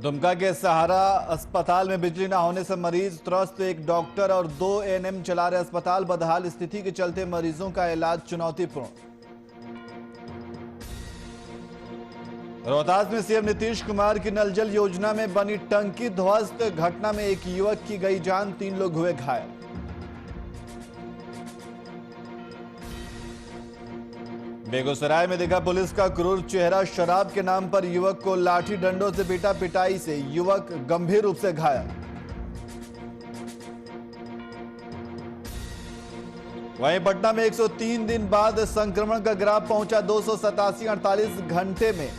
दुमका के सहारा अस्पताल में बिजली न होने से मरीज त्रस्त। एक डॉक्टर और 2 एएनएम चला रहे अस्पताल। बदहाल स्थिति के चलते मरीजों का इलाज चुनौतीपूर्ण। रोहतास में सीएम नीतीश कुमार की नल जल योजना में बनी टंकी ध्वस्त। घटना में एक युवक की गई जान, 3 लोग हुए घायल। बेगूसराय में देखा पुलिस का क्रूर चेहरा। शराब के नाम पर युवक को लाठी डंडों से पीटा। पिटाई से युवक गंभीर रूप से घायल। वहीं पटना में 103 दिन बाद संक्रमण का ग्राफ पहुंचा 287। 48 घंटे में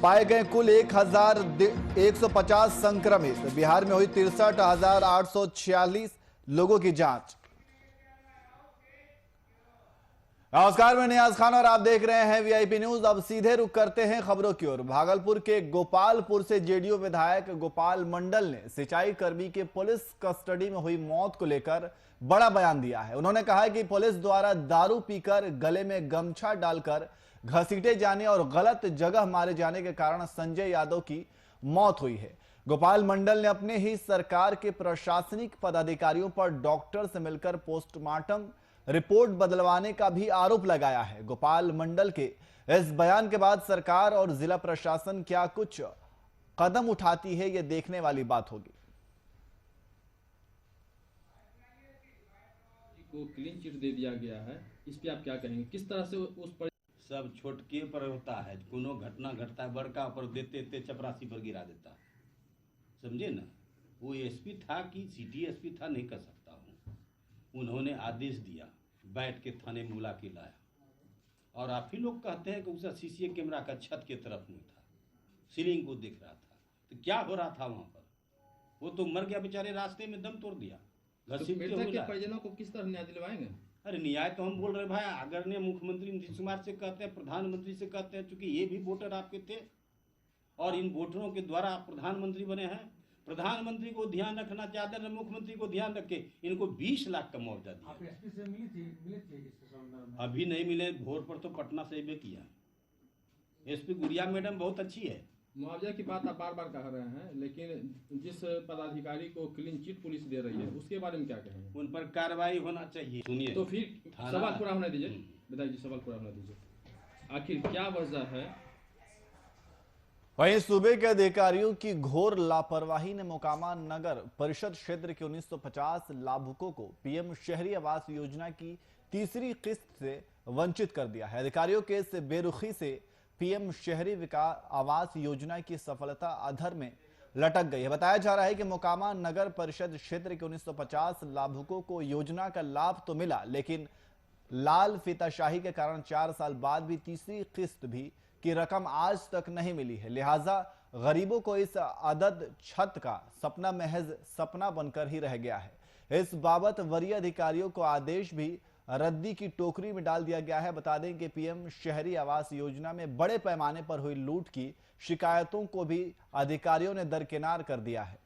पाए गए कुल 1150 संक्रमित। बिहार में हुई 63,846 लोगों की जांच। नमस्कार, मैं नियाज खान और आप देख रहे हैं वीआईपी न्यूज। अब सीधे रुख करते हैं खबरों की ओर। भागलपुर के गोपालपुर से जेडीयू विधायक गोपाल मंडल ने सिंचाई कर्मी के पुलिस कस्टडी में हुई मौत को लेकर बड़ा बयान दिया है। उन्होंने कहा है कि पुलिस द्वारा दारू पीकर गले में गमछा डालकर घसीटे जाने और गलत जगह मारे जाने के कारण संजय यादव की मौत हुई है। गोपाल मंडल ने अपने ही सरकार के प्रशासनिक पदाधिकारियों पर डॉक्टर से मिलकर पोस्टमार्टम रिपोर्ट बदलवाने का भी आरोप लगाया है। गोपाल मंडल के इस बयान के बाद सरकार और जिला प्रशासन क्या कुछ कदम उठाती है, यह देखने वाली बात होगी। को क्लीन चिट दे दिया गया है, इस पे आप क्या कहेंगे? किस तरह से उस पर सब छोटके पर होता है। कोनो घटना घटता है बड़का पर देते चपरासी पर गिरा देता है, समझे ना। वो एसपी था कि सिटी एसपी था, नहीं कर सकता हूँ। उन्होंने आदेश दिया, बैठ के थाने में बुला के लाया। और आप ही लोग कहते हैं कि उसका सीसीए कैमरा का छत के तरफ नहीं था, सीलिंग को देख रहा था। तो क्या हो रहा था वहाँ पर? वो तो मर गया बेचारे, रास्ते में दम तोड़ दिया। मृतक के परिजनों को किस तरह न्याय दिलवाएंगे? अरे न्याय तो हम बोल रहे भाई, आदरणीय मुख्यमंत्री नीतीश कुमार से कहते हैं, प्रधानमंत्री से कहते हैं, क्योंकि ये भी वोटर आपके थे और इन वोटरों के द्वारा आप प्रधानमंत्री बने हैं। प्रधानमंत्री को ध्यान रखना चाहते हैं, मुख्यमंत्री को ध्यान रखे। इनको 20 लाख का मुआवजा दिया। आप एसपी से मिली थी अभी नहीं मिले, भोर पर तो पटना से भी किया। एसपी गुड़िया मैडम बहुत अच्छी है। मुआवजा की बात आप बार बार कह रहे हैं, लेकिन जिस पदाधिकारी को क्लीन चिट पुलिस दे रही है उसके बारे में क्या कहेंगे? उन पर कार्रवाई होना चाहिए। सुनिए तो फिर सवाल पूरा होने दीजिए विधायक जी, सवाल पूरा होने दीजिए। आखिर क्या वजह है? वहीं सूबे के अधिकारियों की घोर लापरवाही ने मोकामा नगर परिषद क्षेत्र के 1950 लाभुकों को पीएम शहरी आवास योजना की तीसरी किस्त से वंचित कर दिया है। अधिकारियों के इस बेरुखी से पीएम शहरी विकास आवास योजना की सफलता अधर में लटक गई है। बताया जा रहा है कि मोकामा नगर परिषद क्षेत्र के 1950 लाभुकों को योजना का लाभ तो मिला, लेकिन लाल फीताशाही के कारण 4 साल बाद भी तीसरी किस्त भी की रकम आज तक नहीं मिली है। लिहाजा गरीबों को इस अदद छत का सपना महज सपना बनकर ही रह गया है। इस बाबत वरीय अधिकारियों को आदेश भी रद्दी की टोकरी में डाल दिया गया है। बता दें कि पीएम शहरी आवास योजना में बड़े पैमाने पर हुई लूट की शिकायतों को भी अधिकारियों ने दरकिनार कर दिया है।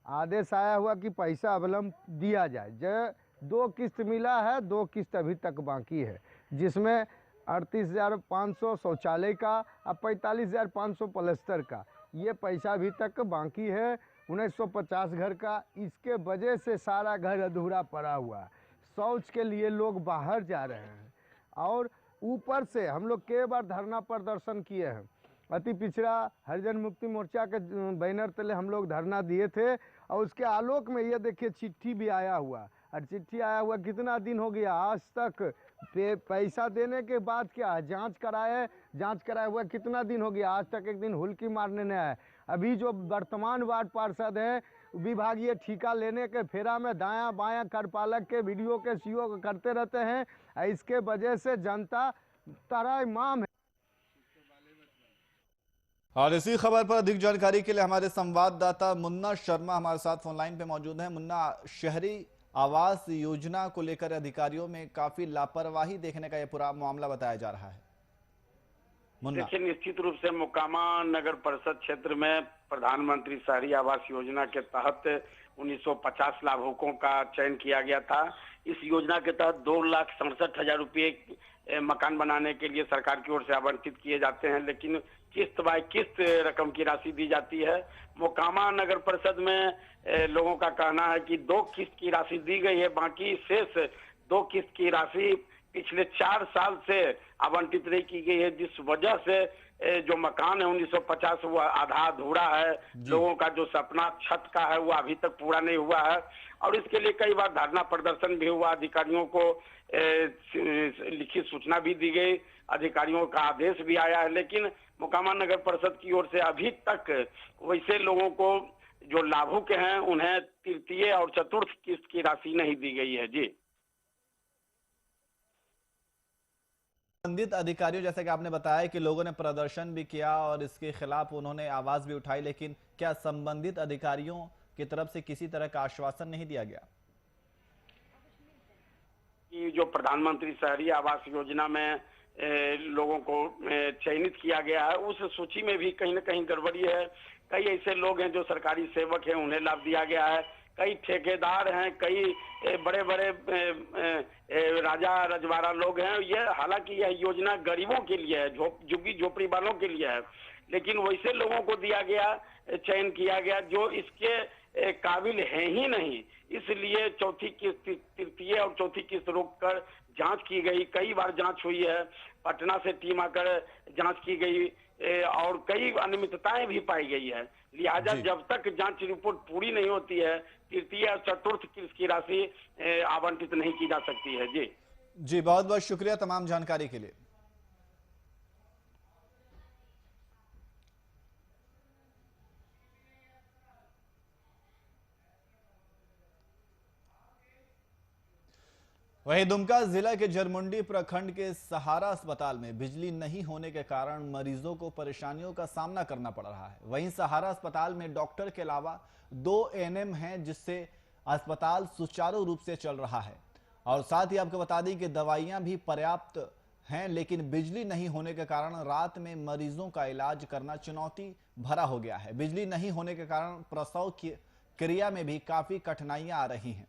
आदेश आया हुआ कि पैसा अवलंब दिया जाए। जो 2 किस्त मिला है, 2 किस्त अभी तक बाकी है, जिसमें 38,500 शौचालय का और 45,500 पलस्तर का। ये पैसा अभी तक बाकी है। 1950 घर का, इसके वजह से सारा घर अधूरा पड़ा हुआ है। शौच के लिए लोग बाहर जा रहे हैं और ऊपर से हम लोग कई बार धरना प्रदर्शन किए हैं। अति पिछड़ा हरिजन मुक्ति मोर्चा के बैनर तले हम लोग धरना दिए थे और उसके आलोक में ये देखिए चिट्ठी भी आया हुआ। और चिट्ठी आया हुआ कितना दिन हो गया, आज तक पैसा देने के बाद क्या जांच कराए हुआ कितना दिन हो गया, आज तक एक दिन हुल्की मारने नहीं आए। अभी जो वर्तमान वार्ड पार्षद हैं, विभागीय ठेका लेने के फेरा में दायां बायां करपालक के वीडियो के सीओ करते रहते हैं। इसके वजह से जनता तराईमाम है। और इसी खबर पर अधिक जानकारी के लिए हमारे संवाददाता मुन्ना शर्मा हमारे साथ फोन लाइन पे मौजूद हैं। मुन्ना, शहरी आवास योजना को लेकर अधिकारियों में काफी लापरवाही देखने का यह पूरा मामला बताया जा रहा है। मुन्ना, देखिए, निश्चित रूप से मोकामा नगर परिषद क्षेत्र में प्रधानमंत्री शहरी आवास योजना के तहत 1950 लाभुकों का चयन किया गया था। इस योजना के तहत 2,67,000 रुपये मकान बनाने के लिए सरकार की ओर से आवंटित किए जाते हैं, लेकिन किस्त बाय किस्त रकम की राशि दी जाती है। मोकामा नगर परिषद में लोगों का कहना है कि 2 किस्त की राशि दी गई है, बाकी शेष 2 किस्त की राशि पिछले 4 साल से आवंटित नहीं की गई है, जिस वजह से जो मकान है 1950 वो आधा अधूरा है। लोगों का जो सपना छत का है वो अभी तक पूरा नहीं हुआ है और इसके लिए कई बार धरना प्रदर्शन भी हुआ। अधिकारियों को लिखित सूचना भी दी गई, अधिकारियों का आदेश भी आया है, लेकिन मोकामा नगर परिषद की ओर से अभी तक वैसे लोगों को जो लाभुक हैं उन्हें तृतीय और चतुर्थ किस्त की राशि नहीं दी गई है। जी, संबंधित अधिकारियों, जैसे कि आपने बताया कि लोगों ने प्रदर्शन भी किया और इसके खिलाफ उन्होंने आवाज भी उठाई, लेकिन क्या संबंधित अधिकारियों की तरफ से किसी तरह का आश्वासन नहीं दिया गया कि जो प्रधानमंत्री शहरी आवास योजना में लोगों को चयनित किया गया है उस सूची में भी कहीं न कहीं गड़बड़ी है। कई ऐसे लोग हैं जो सरकारी सेवक हैं, उन्हें लाभ दिया गया है। कई ठेकेदार हैं, कई बड़े बड़े राजा रजवाड़ा लोग हैं। हालांकि यह योजना गरीबों के लिए है, झुग्गी झोपड़ी वालों के लिए है, लेकिन वैसे लोगों को दिया गया, चयन किया गया जो इसके काबिल है ही नहीं। इसलिए चौथी किस्त, तृतीय और चौथी किस्त रोककर जांच की गई। कई बार जांच हुई है, पटना से टीम आकर जांच की गई और कई अनियमितताएं भी पाई गई है। लिहाजा जब तक जांच रिपोर्ट पूरी नहीं होती है, तृतीय और चतुर्थ किस्त की राशि आवंटित नहीं की जा सकती है। जी, बहुत बहुत शुक्रिया तमाम जानकारी के लिए। वहीं दुमका जिला के जरमुंडी प्रखंड के सहारा अस्पताल में बिजली नहीं होने के कारण मरीजों को परेशानियों का सामना करना पड़ रहा है। वहीं सहारा अस्पताल में डॉक्टर के अलावा 2 एएनएम हैं, जिससे अस्पताल सुचारू रूप से चल रहा है। और साथ ही आपको बता दें कि दवाइयां भी पर्याप्त हैं, लेकिन बिजली नहीं होने के कारण रात में मरीजों का इलाज करना चुनौती भरा हो गया है। बिजली नहीं होने के कारण प्रसव की क्रिया में भी काफी कठिनाइयां आ रही हैं।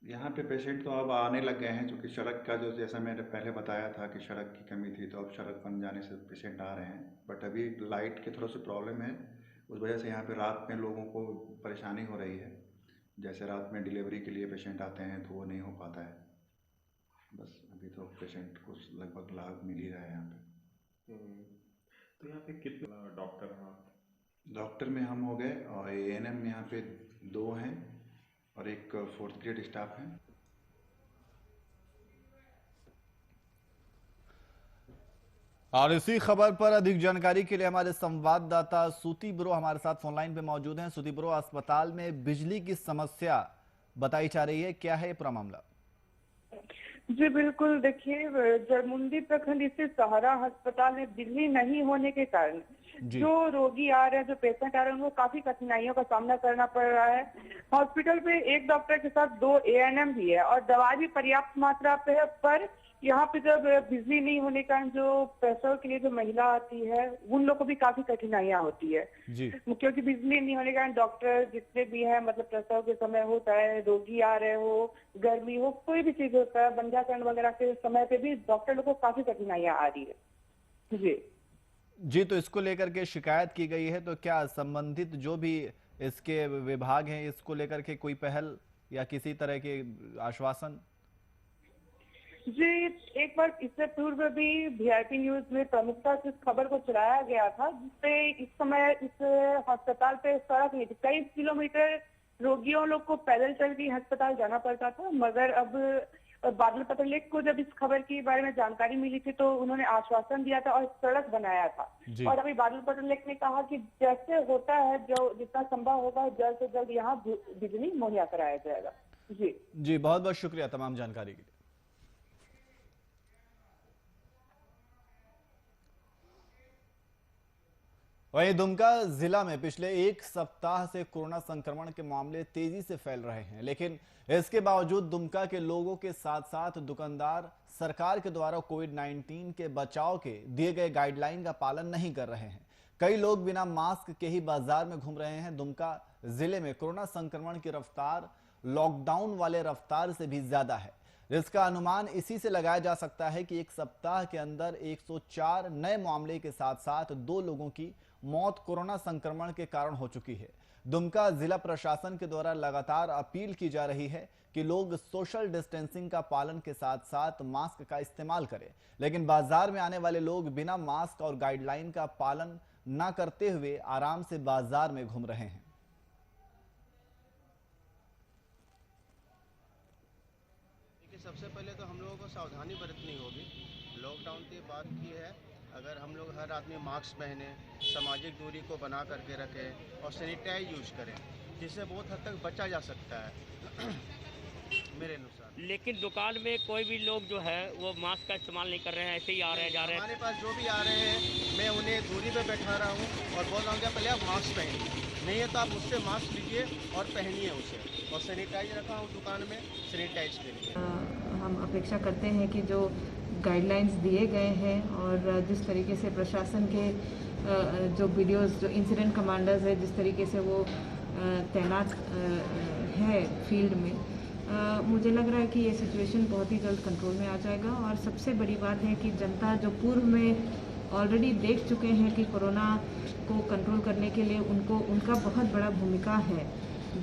यहाँ पे पेशेंट तो अब आने लग गए हैं, क्योंकि सड़क का जो, जैसा मैंने पहले बताया था कि सड़क की कमी थी, तो अब सड़क बन जाने से पेशेंट आ रहे हैं। बट अभी लाइट की थोड़ा सी प्रॉब्लम है, उस वजह से यहाँ पे रात में लोगों को परेशानी हो रही है। जैसे रात में डिलीवरी के लिए पेशेंट आते हैं तो वो नहीं हो पाता है। बस अभी तो पेशेंट को लगभग लाभ मिल ही रहा है यहाँ पे। तो यहाँ पे कितने डॉक्टर हैं? डॉक्टर में हम हो गए और एएनएम यहाँ पे 2 हैं और एक 4th ग्रेड स्टाफ है। और इसी खबर पर अधिक जानकारी के लिए हमारे संवाददाता सूती ब्रो हमारे साथ फोनलाइन पे मौजूद हैं। सूती ब्रो, अस्पताल में बिजली की समस्या बताई जा रही है, क्या है ये पूरा मामला? जी बिल्कुल, देखिए जरमुंडी प्रखंड स्थित सहारा अस्पताल में बिजली नहीं होने के कारण जो रोगी आ रहे हैं, जो पेशेंट आ रहे हैं, उनको काफी कठिनाइयों का सामना करना पड़ रहा है। हॉस्पिटल पे एक डॉक्टर के साथ 2 एएनएम भी है और दवा भी पर्याप्त मात्रा पे है, पर यहाँ पे जब बिजली नहीं होने के कारण जो प्रसव के लिए जो महिला आती है उन लोग को भी काफी कठिनाइयां होती है जी। क्योंकि बिजली नहीं होने के कारण डॉक्टर जितने भी है, मतलब प्रसव के समय होता है, रोगी आ रहे हो, गर्मी हो, कोई भी चीज होता है, बंजाकरण वगैरह के समय पे भी डॉक्टर लोग को काफी कठिनाइयां आ रही है। जी, तो इसको लेकर के शिकायत की गई है, तो क्या संबंधित जो भी इसके विभाग हैं इसको लेकर के कोई पहल या किसी तरह के आश्वासन? जी, एक बार इससे पूर्व भी वीआईपी न्यूज में प्रमुखता से इस खबर को चलाया गया था, जिसपे इस समय इस अस्पताल पे सड़क नहीं थी। कई किलोमीटर रोगियों लोग को पैदल चल के अस्पताल जाना पड़ता था, मगर अब बादल पत्रलेख को जब इस खबर के बारे में जानकारी मिली थी तो उन्होंने आश्वासन दिया था और सड़क बनाया था। और अभी बादल पत्रलेख ने कहा कि जैसे होता है, जो जितना संभव होगा जल्द से जल्द यहाँ बिजली मुहैया कराया जाएगा। जी, बहुत बहुत शुक्रिया तमाम जानकारी के लिए। वहीं दुमका जिला में पिछले एक सप्ताह से कोरोना संक्रमण के मामले तेजी से फैल रहे हैं, लेकिन इसके बावजूद दुमका के लोगों के साथ साथ दुकानदार सरकार के द्वारा कोविड-19 के बचाव के दिए गए गाइडलाइन का पालन नहीं कर रहे हैं। कई लोग बिना मास्क के ही बाजार में घूम रहे हैं। दुमका जिले में कोरोना संक्रमण की रफ्तार लॉकडाउन वाले रफ्तार से भी ज्यादा है, जिसका अनुमान इसी से लगाया जा सकता है कि एक सप्ताह के अंदर 104 नए मामले के साथ साथ 2 लोगों की मौत कोरोना संक्रमण के कारण हो चुकी है। दुमका जिला प्रशासन के द्वारा लगातार अपील की जा रही है कि लोग सोशल डिस्टेंसिंग का पालन के साथ साथ मास्क का इस्तेमाल करें, लेकिन बाजार में आने वाले लोग बिना मास्क और गाइडलाइन का पालन न करते हुए आराम से बाजार में घूम रहे हैं। सबसे पहले तो हम लोगों को सावधानी बरतनी होगी। लॉकडाउन की बात की है, अगर हम लोग हर आदमी मास्क पहने, सामाजिक दूरी को बना करके रखें और सैनिटाइज यूज करें, जिससे बहुत हद तक बचा जा सकता है मेरे अनुसार। लेकिन दुकान में कोई भी लोग जो है वो मास्क का इस्तेमाल नहीं कर रहे हैं, ऐसे ही आ रहे हैं जा रहे हैं। हमारे पास जो भी आ रहे हैं मैं उन्हें दूरी पे बैठा रहा हूँ और बोल रहा हूँ कि पहले आप मास्क पहनिए, नहीं है तो आप मुझसे मास्क लीजिए और पहनिए उसे, और सैनिटाइज रखा हूँ दुकान में सैनिटाइज के लिए। हम अपेक्षा करते हैं कि जो गाइडलाइंस दिए गए हैं और जिस तरीके से प्रशासन के जो वीडियोस, जो इंसिडेंट कमांडर्स है, जिस तरीके से वो तैनात है फील्ड में, मुझे लग रहा है कि ये सिचुएशन बहुत ही जल्द कंट्रोल में आ जाएगा। और सबसे बड़ी बात है कि जनता जो पूर्व में ऑलरेडी देख चुके हैं कि कोरोना को कंट्रोल करने के लिए उनका बहुत बड़ा भूमिका है,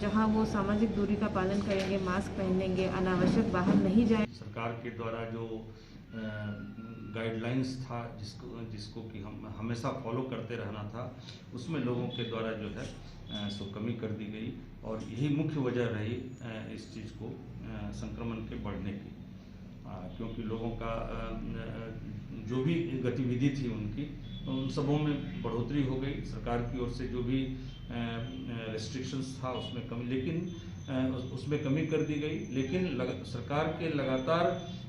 जहां वो सामाजिक दूरी का पालन करेंगे, मास्क पहनेंगे, अनावश्यक बाहर नहीं जाएं। सरकार के द्वारा जो गाइडलाइंस था जिसको कि हम हमेशा फॉलो करते रहना था, उसमें लोगों के द्वारा जो है सो कमी कर दी गई, और यही मुख्य वजह रही इस चीज़ को संक्रमण के बढ़ने की, क्योंकि लोगों का जो भी गतिविधि थी उनकी उन सबों में बढ़ोतरी हो गई। सरकार की ओर से जो भी रेस्ट्रिक्शंस था उसमें कमी, लेकिन उसमें कमी कर दी गई। लेकिन सरकार के लगातार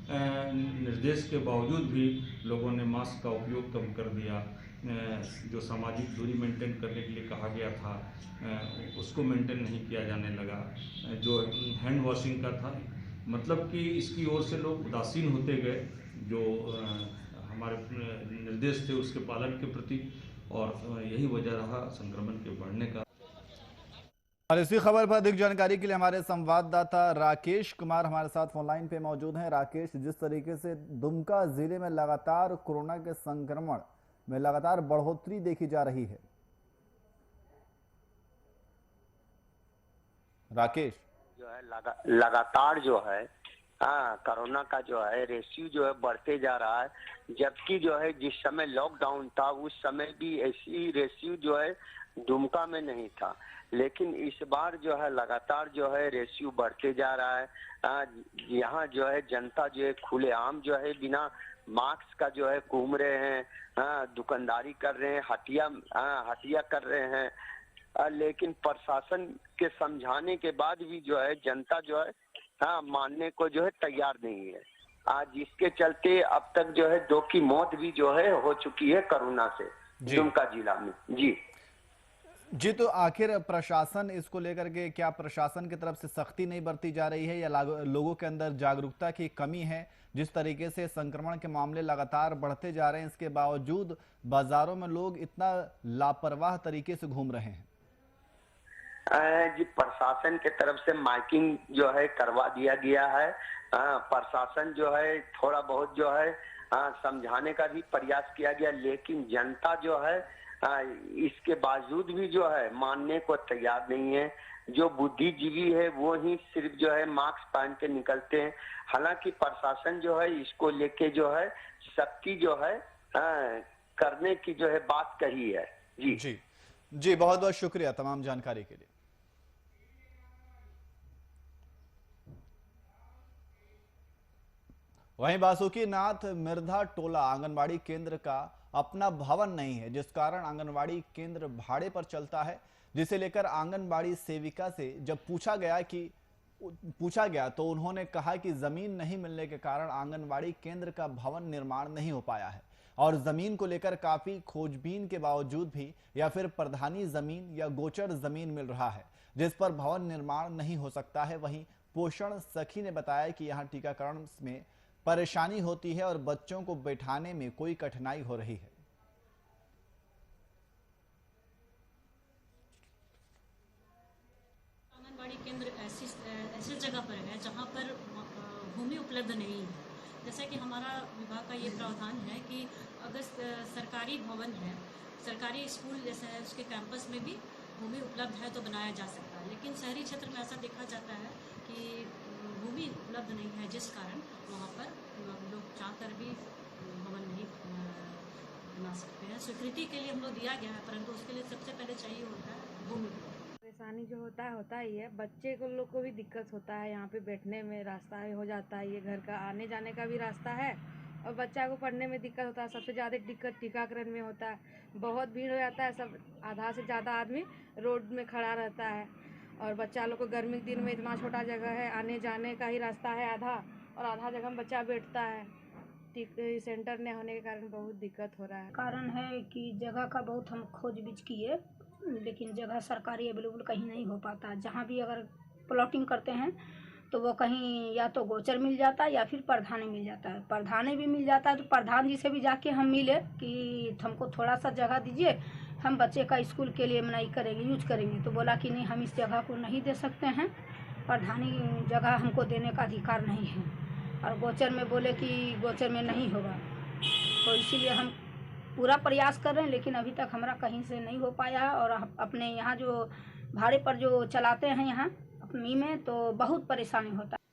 निर्देश के बावजूद भी लोगों ने मास्क का उपयोग कम कर दिया। जो सामाजिक दूरी मेंटेन करने के लिए कहा गया था उसको मेंटेन नहीं किया जाने लगा। जो हैंड वॉशिंग का था, मतलब कि इसकी ओर से लोग उदासीन होते गए जो हमारे निर्देश थे उसके पालन के प्रति, और यही वजह रहा संक्रमण के बढ़ने का। और इसी खबर पर अधिक जानकारी के लिए हमारे संवाददाता राकेश कुमार हमारे साथ फोन लाइन पे मौजूद हैं। राकेश, जिस तरीके से दुमका जिले में लगातार कोरोना के संक्रमण में लगातार बढ़ोतरी देखी जा रही है, राकेश जो है लगातार जो है कोरोना का जो है रेशियो जो है बढ़ते जा रहा है, जबकि जो है जिस समय लॉकडाउन था उस समय भी ऐसी रेशियो जो है दुमका में नहीं था, लेकिन इस बार जो है लगातार जो है रेशियो बढ़ते जा रहा है। यहाँ जो है जनता जो है खुलेआम जो है बिना मास्क का जो है घूम रहे हैं, दुकानदारी कर रहे हैं, हटिया कर रहे हैं, लेकिन प्रशासन के समझाने के बाद भी जो है जनता जो है मानने को जो है तैयार नहीं है। जिसके चलते अब तक जो है 2 की मौत भी जो है हो चुकी है कोरोना से दुमका जिला में। जी, तो आखिर प्रशासन इसको लेकर के, क्या प्रशासन की तरफ से सख्ती नहीं बरती जा रही है या लोगों के अंदर जागरूकता की कमी है? जिस तरीके से संक्रमण के मामले लगातार बढ़ते जा रहे हैं, इसके बावजूद बाजारों में लोग इतना लापरवाह तरीके से घूम रहे हैं। जी, प्रशासन के तरफ से माइकिंग जो है करवा दिया गया है। प्रशासन जो है थोड़ा बहुत जो है समझाने का भी प्रयास किया गया, लेकिन जनता जो है इसके बावजूद भी जो है मानने को तैयार नहीं है। जो बुद्धिजीवी है वो ही सिर्फ जो है मास्क पहन के निकलते हैं। हालांकि प्रशासन जो है इसको लेके जो है सख्ती जो है करने की जो है बात कही है। जी, बहुत बहुत शुक्रिया तमाम जानकारी के लिए। वहीं बासुकीनाथ मिर्धा टोला आंगनबाड़ी केंद्र का अपना भवन नहीं है, जिस कारण आंगनबाड़ी केंद्र भाड़े पर चलता है, जिसे लेकर आंगनबाड़ी सेविका से जब पूछा गया तो उन्होंने कहा कि जमीन नहीं मिलने के कारण आंगनबाड़ी केंद्र का भवन निर्माण नहीं हो पाया है। और जमीन को लेकर काफी खोजबीन के बावजूद भी या फिर प्रधानी जमीन या गोचर जमीन मिल रहा है जिस पर भवन निर्माण नहीं हो सकता है। वहीं पोषण सखी ने बताया कि यहाँ टीकाकरण में परेशानी होती है और बच्चों को बैठाने में कोई कठिनाई हो रही है। आंगनबाड़ी केंद्र ऐसी जगह पर है जहाँ पर भूमि उपलब्ध नहीं है। जैसा कि हमारा विभाग का ये प्रावधान है कि अगर सरकारी भवन है, सरकारी स्कूल जैसा है, उसके कैंपस में भी भूमि उपलब्ध है तो बनाया जा सकता है, लेकिन शहरी क्षेत्र में ऐसा देखा जाता है कि भूमि उपलब्ध नहीं है, जिस कारण वहाँ पर लोग चाहकर भी भवन नहीं बना सकते हैं। स्वीकृति के लिए हम लोग दिया गया है, परंतु उसके लिए सबसे पहले चाहिए होता है भूमि। परेशानी जो होता ही है, बच्चे को लोग को भी दिक्कत होता है, यहाँ पे बैठने में रास्ता हो जाता है, ये घर का आने जाने का भी रास्ता है और बच्चा को पढ़ने में दिक्कत होता है। सबसे ज़्यादा दिक्कत टीकाकरण में होता है, बहुत भीड़ हो जाता है, सब आधा से ज़्यादा आदमी रोड में खड़ा रहता है और बच्चा लोग को गर्मी के दिन में इतना छोटा जगह है, आने जाने का ही रास्ता है आधा, और आधा जगह में बच्चा बैठता है। सेंटर न होने के कारण बहुत दिक्कत हो रहा है। कारण है कि जगह का बहुत हम खोजबीज किए, लेकिन जगह सरकारी अवेलेबल कहीं नहीं हो पाता। जहाँ भी अगर प्लॉटिंग करते हैं तो वो कहीं या तो गोचर मिल जाता है या फिर प्रधानी मिल जाता है। प्रधानी भी मिल जाता है तो प्रधान जी से भी जाके हम मिले कि हमको थोड़ा सा जगह दीजिए, हम बच्चे का स्कूल के लिए बनाई करेंगे, यूज करेंगे। तो बोला कि नहीं, हम इस जगह को नहीं दे सकते हैं, प्रधानी जगह हमको देने का अधिकार नहीं है। और गोचर में बोले कि गोचर में नहीं होगा, तो इसीलिए हम पूरा प्रयास कर रहे हैं, लेकिन अभी तक हमारा कहीं से नहीं हो पाया है। और अपने यहाँ जो भाड़े पर जो चलाते हैं यहाँ अपनी में, तो बहुत परेशानी होता है।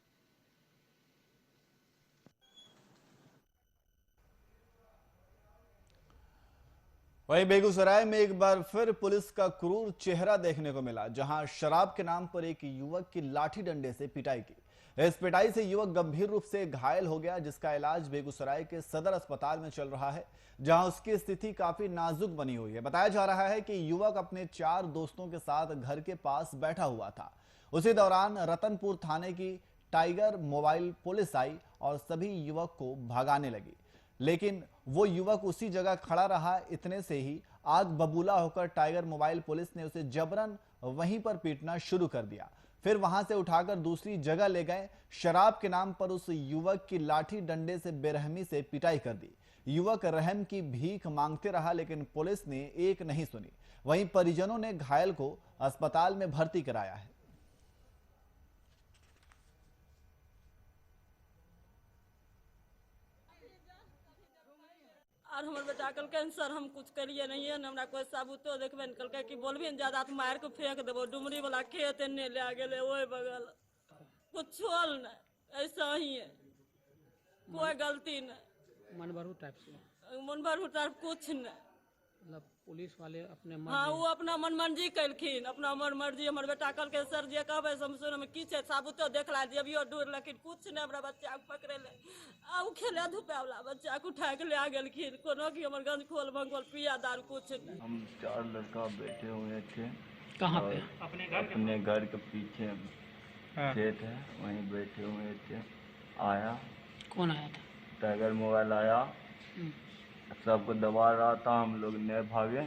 वहीं बेगूसराय में एक बार फिर पुलिस का क्रूर चेहरा देखने को मिला, जहां शराब के नाम पर एक युवक की लाठी डंडे से पिटाई की। इस पिटाई से युवक गंभीर रूप से घायल हो गया, जिसका इलाज बेगूसराय के सदर अस्पताल में चल रहा है, जहां उसकी स्थिति काफी नाजुक बनी हुई है। बताया जा रहा है कि युवक अपने 4 दोस्तों के साथ घर के पास बैठा हुआ था। उसी दौरान रतनपुर थाने की टाइगर मोबाइल पुलिस आई और सभी युवक को भगाने लगी, लेकिन वो युवक उसी जगह खड़ा रहा। इतने से ही आग बबूला होकर टाइगर मोबाइल पुलिस ने उसे जबरन वहीं पर पीटना शुरू कर दिया। फिर वहां से उठाकर दूसरी जगह ले गए। शराब के नाम पर उस युवक की लाठी डंडे से बेरहमी से पिटाई कर दी। युवक रहम की भीख मांगते रहा, लेकिन पुलिस ने एक नहीं सुनी। वहीं परिजनों ने घायल को अस्पताल में भर्ती कराया है। और हमारे बेटा कल के सर हम कुछ करिए नहीं है, हमरा कोई साबुतो देखबे न कल कि बोलबी न ज्यादा तो मार के फेंक देबो। डुमरी वाला खेत एने ले गेले ओए बगल, कुछ छोल न, ऐसा ही है, कोई गलती न। मनभरू टाइप से मनभरू टाइप कुछ न, मतलब पुलिस वाले अपने हाँ वो अपना मन मर्जी कैलखिन, अपना मन मर्जी। हमारे बेटा कल के सर जे कहबे समसुन में की छै साबुतो देखला जेबियो दूर, लेकिन कुछ न हमरा बच्चा के पकड़े ले। आ खेले धुपे वाला बच्चा को उठा के ले गेलखिन, कोनो की हमर गंज खोल भंगोल पिया दारू कुछ न। हम 4 लड़का बैठे हुए थे। कहाँ पे? अपने घर के पीछे खेत है, वहीं बैठे हुए थे। आया, कौन आया था? टाइगर मोबाइल आया, सबको दबा रहा था। हम लोग ने भागे,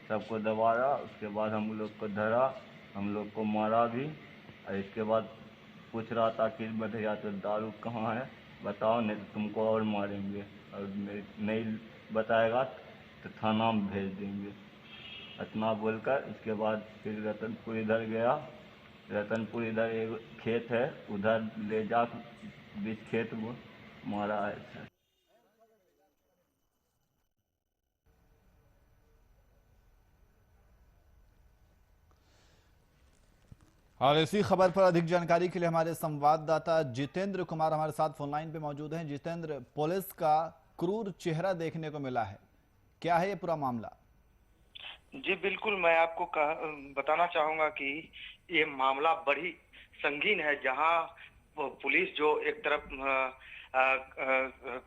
सबको दबा रहा। उसके बाद हम लोग को धरा, हम लोग को मारा भी। और इसके बाद पूछ रहा था कि भैया तो दारू कहाँ है, बताओ नहीं तो तुमको और मारेंगे, और नहीं बताएगा तो थाना में भेज देंगे, इतना बोलकर। इसके बाद फिर रतनपुर इधर गया। रतनपुर इधर एक खेत है, उधर ले जा बीच खेत में मारा है सर। और इसी खबर पर अधिक जानकारी के लिए हमारे संवाददाता जितेंद्र कुमार हमारे साथ फोन लाइन पे मौजूद हैं। जितेंद्र, पुलिस का क्रूर चेहरा देखने को मिला है, क्या है ये पूरा मामला? जी बिल्कुल, मैं आपको बताना चाहूंगा कि ये मामला बड़ी संगीन है, जहां पुलिस जो एक तरफ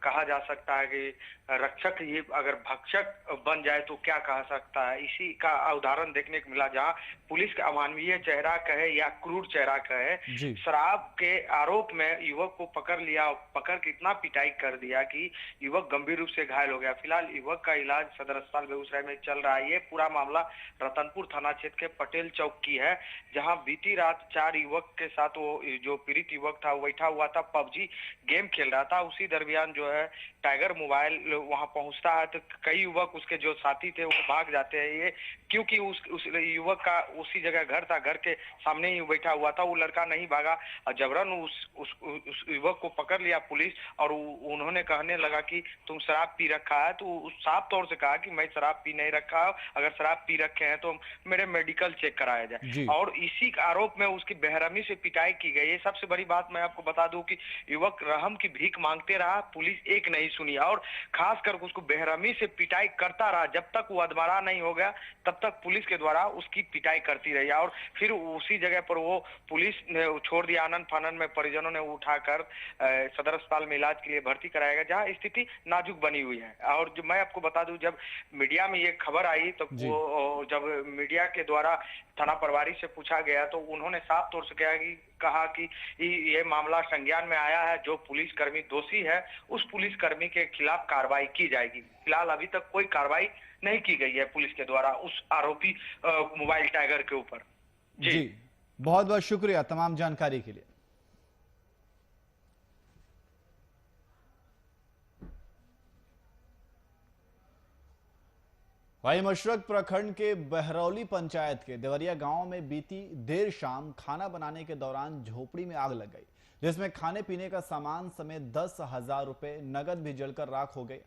कहा जा सकता है कि रक्षक ये अगर भक्षक बन जाए तो क्या कह सकता है। इसी का उदाहरण देखने को मिला जहां पुलिस का अमानवीय चेहरा कहे या क्रूर चेहरा कहे, शराब के आरोप में युवक को पकड़ लिया, पकड़ के इतना पिटाई कर दिया कि युवक गंभीर रूप से घायल हो गया। फिलहाल युवक का इलाज सदर अस्पताल बेगूसराय में चल रहा है। ये पूरा मामला रतनपुर थाना क्षेत्र के पटेल चौक की है, जहां बीती रात 4 युवक के साथ वो जो पीड़ित युवक था वो बैठा हुआ था, पबजी गेम खेल रहा था। उसी दरमियान जो है टाइगर मोबाइल वहां पहुंचता है तो कई युवक उसके जो साथी थे वो भाग जाते हैं। ये क्योंकि उस युवक का उसी जगह घर था, घर के सामने ही बैठा हुआ था, वो लड़का नहीं भागा और जबरन उस युवक को पकड़ लिया पुलिस। और उन्होंने कहने लगा कि तुम शराब पी रखा है, तो साफ तौर से कहा कि मैं शराब पी नहीं रखा, अगर शराब पी रखे हैं तो मेरे मेडिकल चेक कराया जाए। और इसी आरोप में उसकी बेरहमी से पिटाई की गई है। सबसे बड़ी बात मैं आपको बता दूं कि युवक रहम की भीख मांगते रहा, पुलिस एक नहीं सुनी और खास कर उसको बेरहमी से पिटाई करता रहा। जब तक वो अधमरा नहीं हो गया तब तक पुलिस के द्वारा उसकी पिटाई करती रही और फिर उसी जगह पर वो पुलिस ने छोड़ दिया। आनंद फानंद में परिजनों ने उठाकर सदर अस्पताल में इलाज के लिए भर्ती कराया गया, जहां स्थिति नाजुक बनी हुई है। और जो मैं आपको बता दूं, जब मीडिया में ये खबर आई तो वो जब मीडिया के द्वारा थाना प्रभारी से पूछा गया तो उन्होंने साफ तौर से कहा कि ये मामला संज्ञान में आया है, जो पुलिसकर्मी दोषी है उस पुलिसकर्मी के खिलाफ कार्रवाई की जाएगी। फिलहाल अभी तक कोई कार्रवाई नहीं की गई है पुलिस के द्वारा उस आरोपी मोबाइल टाइगर के ऊपर। जी बहुत बहुत शुक्रिया तमाम जानकारी के लिए। वहीं मशरक प्रखंड के बहरौली पंचायत के देवरिया गांव में बीती देर शाम खाना बनाने के दौरान झोपड़ी में आग लग गई, जिसमें खाने पीने का सामान समेत 10,000 रुपए नगद भी जलकर राख हो गए।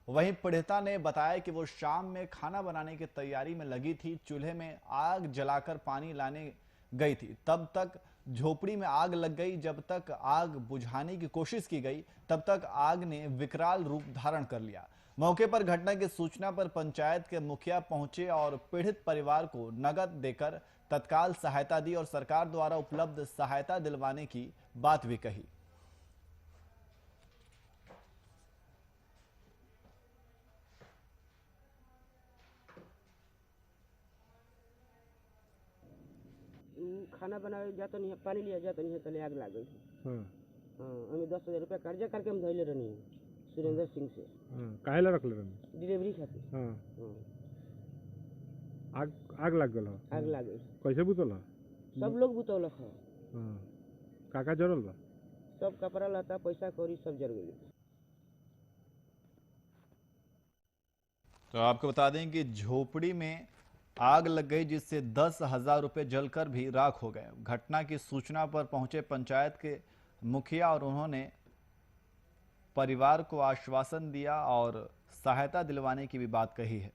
वहीं पीड़िता ने बताया कि वो शाम में खाना बनाने की तैयारी में लगी थी, चूल्हे में आग जलाकर पानी लाने गई थी, तब तक झोपड़ी में आग लग गई। जब तक आग बुझाने की कोशिश की गई तब तक आग ने विकराल रूप धारण कर लिया। मौके पर घटना की सूचना पर पंचायत के मुखिया पहुंचे और पीड़ित परिवार को नगद देकर तत्काल सहायता दी और सरकार द्वारा उपलब्ध सहायता दिलवाने की बात भी कही। खाना बनावे जाता नहीं, पानी लिया जाता नहीं, तले आग लग गई। हमें 10,000 रुपया कर्जा करके हम धैले रहनी सुरेंद्र सिंह से। काहेला रखले रहनी? डिलीवरी खातिर। आग लग गल? आग लग गई। कैसे बुतल? सब लोग बुतौल है। काका जरल बा? सब कपड़ा लता पैसा कौड़ी सब जर गई। तो आपको बता दें कि झोपड़ी में आग लग गई, जिससे 10,000 रुपए जलकर भी राख हो गए। घटना की सूचना पर पहुंचे पंचायत के मुखिया और उन्होंने परिवार को आश्वासन दिया और सहायता दिलवाने की भी बात कही है।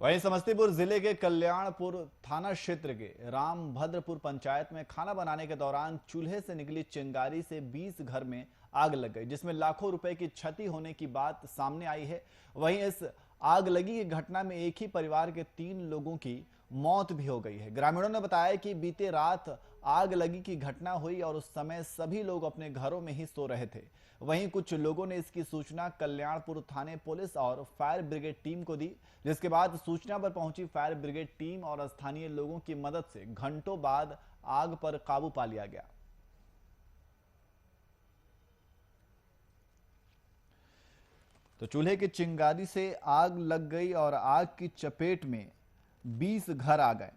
वहीं समस्तीपुर जिले के कल्याणपुर थाना क्षेत्र के रामभद्रपुर पंचायत में खाना बनाने के दौरान चूल्हे से निकली चिंगारी से 20 घर में आग लग गई, जिसमें लाखों रुपए की क्षति होने की बात सामने आई है। वहीं इस आग लगी की घटना में एक ही परिवार के 3 लोगों की मौत भी हो गई है। ग्रामीणों ने बताया कि बीते रात आग लगी की घटना हुई और उस समय सभी लोग अपने घरों में ही सो रहे थे। वहीं कुछ लोगों ने इसकी सूचना कल्याणपुर थाने पुलिस और फायर ब्रिगेड टीम को दी, जिसके बाद सूचना पर पहुंची फायर ब्रिगेड टीम और स्थानीय लोगों की मदद से घंटों बाद आग पर काबू पा लिया गया। तो चूल्हे की चिंगारी से आग लग गई और आग की चपेट में 20 घर आ गए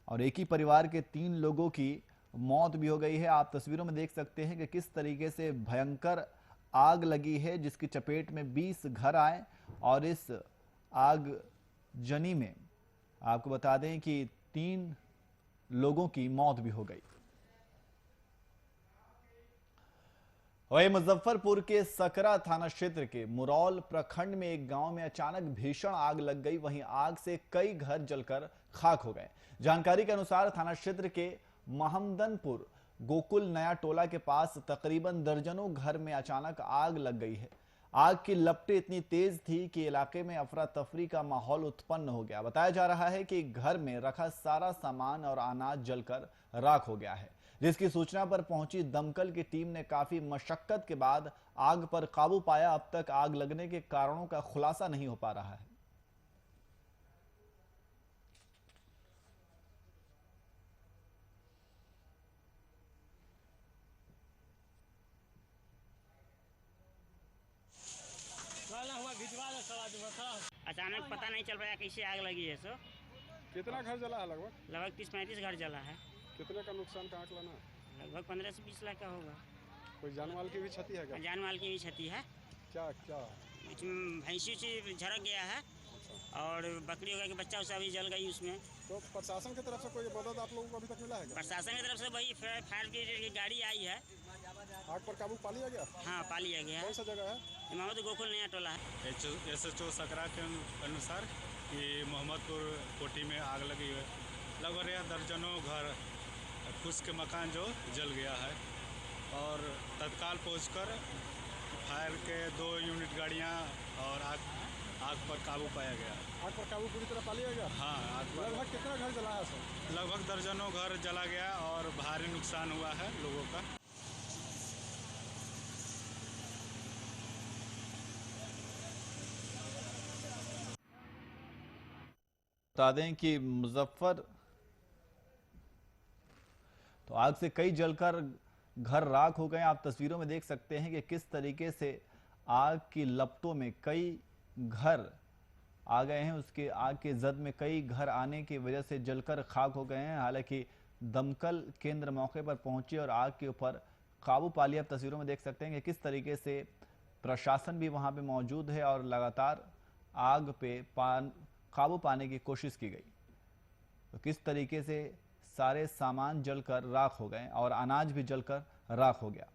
और एक ही परिवार के 3 लोगों की मौत भी हो गई है। आप तस्वीरों में देख सकते हैं कि किस तरीके से भयंकर आग लगी है, जिसकी चपेट में 20 घर आए और इस आग जनी में आपको बता दें कि 3 लोगों की मौत भी हो गई। वहीं मुजफ्फरपुर के सकरा थाना क्षेत्र के मुरौल प्रखंड में एक गांव में अचानक भीषण आग लग गई। वहीं आग से कई घर जलकर खाक हो गए। जानकारी के अनुसार थाना क्षेत्र के महमदनपुर गोकुल नया टोला के पास तकरीबन दर्जनों घर में अचानक आग लग गई है। आग की लपटें इतनी तेज थी कि इलाके में अफरा तफरी का माहौल उत्पन्न हो गया। बताया जा रहा है कि घर में रखा सारा सामान और अनाज जलकर राख हो गया है, जिसकी सूचना पर पहुंची दमकल की टीम ने काफी मशक्कत के बाद आग पर काबू पाया। अब तक आग लगने के कारणों का खुलासा नहीं हो पा रहा है। अचानक पता नहीं चल पाया कैसे आग लगी है। सो कितना घर जला है? लगभग 30-35 घर जला है। कितने का नुकसान का आंकलन है? लगभग 15 से 20 लाख का होगा। कोई जान माल की भी क्षति है क्या? जान माल की भी क्षति है। क्या क्या? इसमें भैंसी से झड़क गया है और बकरी वगैरह के बच्चा उसा भी जल गई उसमें। तो प्रशासन की तरफ से कोई मदद आप लोगों को अभी तक मिला है क्या? प्रशासन की तरफ से वही फायर की गाड़ी आई है। आग पर काबू पा लिया गया? हाँ, पा लिया गया। कौन सा जगह है? मोहम्मद गोकुल नया टोला है। SHO सकरा के अनुसार कि मोहम्मदपुर कोठी में आग लगी है। लगभग दर्जनों घर फूस के मकान जो जल गया है और तत्काल पहुंचकर फायर के 2 यूनिट गाड़ियां और आग पर काबू पाया गया। आग पर काबू पूरी तरह पा लिया गया? हाँ, आग पर लगभग कितना घर जला है सर? लगभग दर्जनों घर जला गया और भारी नुकसान हुआ है लोगों का। बता दें कि मुजफ्फर तो आग से कई जलकर घर राख हो गए। आप तस्वीरों में देख सकते हैं कि किस तरीके से आग की लपटों में कई घर आ गए हैं। उसके आग के जद में कई घर आने की वजह से जलकर खाक हो गए हैं। हालांकि दमकल केंद्र मौके पर पहुंचे और आग के ऊपर काबू पा लिया। आप तस्वीरों में देख सकते हैं कि किस तरीके से प्रशासन भी वहां पे मौजूद है और लगातार आग पे काबू पाने की कोशिश की गई। तो किस तरीके से सारे सामान जलकर राख हो गए और अनाज भी जलकर राख हो गया।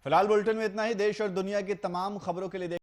फिलहाल बुलेटिन में इतना ही। देश और दुनिया की तमाम खबरों के लिए